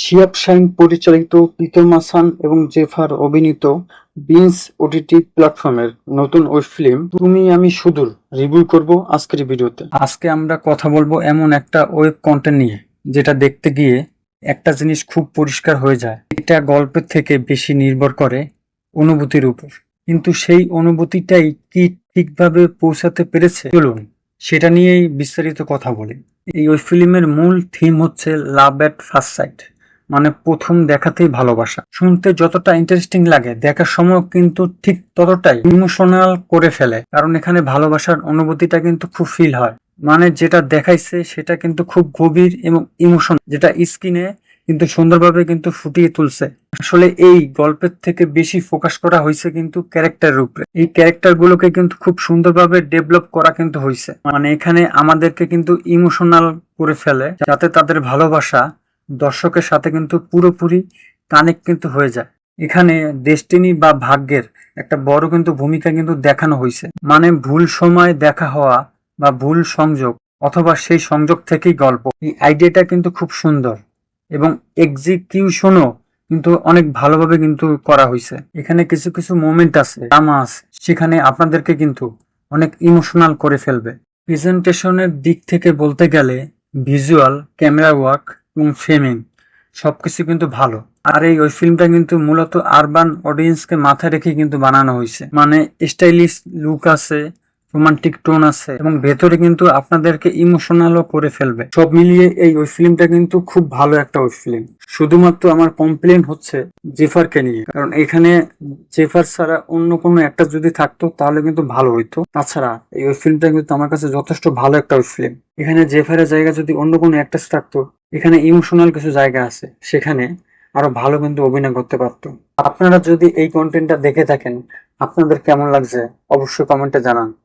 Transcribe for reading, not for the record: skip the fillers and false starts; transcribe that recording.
শিহাব শাহীন পরিচালিত তিতর মাসান এবং জেফার অভিনীত বিঞ্জ ওটিটি প্ল্যাটফর্মের নতুন ওয়েব ফিল্ম তুমি আমি সুদূর রিভিউ করব আজকের এই ভিডিওতে। আজকে আমরা কথা বলবো এমন একটা ওয়েব কন্টেন্ট নিয়ে যেটা দেখতে গিয়ে একটা জিনিস খুব পরিষ্কার হয়ে যায়, এটা গল্পের থেকে বেশি নির্ভর করে অনুভূতির উপর। কিন্তু সেই অনুভূতিটাই কি ঠিকভাবে পৌঁছাতে পেরেছে, চলুন সেটা নিয়েই বিস্তারিত কথা বলি। এই ওয়েব ফিল্মের মূল থিম হচ্ছে লাভ এট ফার্স্ট সাইট, মানে প্রথম দেখাতেই ভালোবাসা। শুনতে যতটা ইন্টারেস্টিং লাগে, দেখার সময় কিন্তু ঠিক ততটাই ইমোশনাল করে ফেলে, কারণ এখানে ভালোবাসার অনুভূতিটা কিন্তু খুব ফিল হয়। মানে যেটা দেখাইছে সেটা কিন্তু খুব গভীর এবং ইমোশন, যেটা স্ক্রিনে কিন্তু সুন্দরভাবে কিন্তু ফুটিয়ে তুলছে। আসলে এই গল্পের থেকে বেশি ফোকাস করা হয়েছে কিন্তু ক্যারেক্টারের উপরে। এই ক্যারেক্টার গুলোকে কিন্তু খুব সুন্দরভাবে ডেভেলপ করা কিন্তু হয়েছে, মানে এখানে আমাদেরকে কিন্তু ইমোশনাল করে ফেলে, যাতে তাদের ভালোবাসা দর্শকের সাথে কিন্তু পুরোপুরি কানেক্ট কিন্তু হয়ে যায়। এখানে ডেস্টিনি বা ভাগ্যের একটা বড় কিন্তু ভূমিকা কিন্তু দেখানো হয়েছে। মানে ভুল সময় দেখা হওয়া বা ভুল সংযোগ, অথবা সেই সংযোগ থেকেই গল্প। এই আইডিয়াটা কিন্তু খুব সুন্দর এবং এক্সিকিউশনও কিন্তু অনেক ভালোভাবে কিন্তু করা হয়েছে। এখানে কিছু কিছু মোমেন্ট আছে, ড্রামা আছে, সেখানে আপনাদেরকে কিন্তু অনেক ইমোশনাল করে ফেলবে। প্রেজেন্টেশনের দিক থেকে বলতে গেলে ভিজুয়াল, ক্যামেরা ওয়ার্ক এবং ফ্রেমিং সবকিছু কিন্তু ভালো। আর এই ওই ফিল্মটা কিন্তু মূলত আরবান অডিয়েন্সকে মাথায় রেখে কিন্তু বানানো হয়েছে। মানে স্টাইলিশ লুক আছে, রোমান্টিক টোন আছে এবং ভেতরে কিন্তু আপনাদেরকে ইমোশনালও করে ফেলবে। সব মিলিয়ে এই ওই ফিল্মটা কিন্তু খুব ভালো একটা ওই ফিল্ম। শুধুমাত্র আমার কমপ্লেন হচ্ছে জেফারকে নিয়ে, কারণ এখানে জেফার ছাড়া অন্য কোনো একটা যদি থাকতো তাহলে কিন্তু ভালো হইতো। তাছাড়া এই ওই ফিল্মটা কিন্তু আমার কাছে যথেষ্ট ভালো একটা ওই ফিল্ম। এখানে জেফারের জায়গা যদি অন্য কোনো অ্যাক্ট্রেস থাকতো, এখানে ইমোশনাল কিছু জায়গা আছে, সেখানে আরো ভালো কিন্তু অভিনয় করতে পারতো। আপনারা যদি এই কন্টেন্টটা দেখে থাকেন, আপনাদের কেমন লাগছে অবশ্যই কমেন্টে জানান।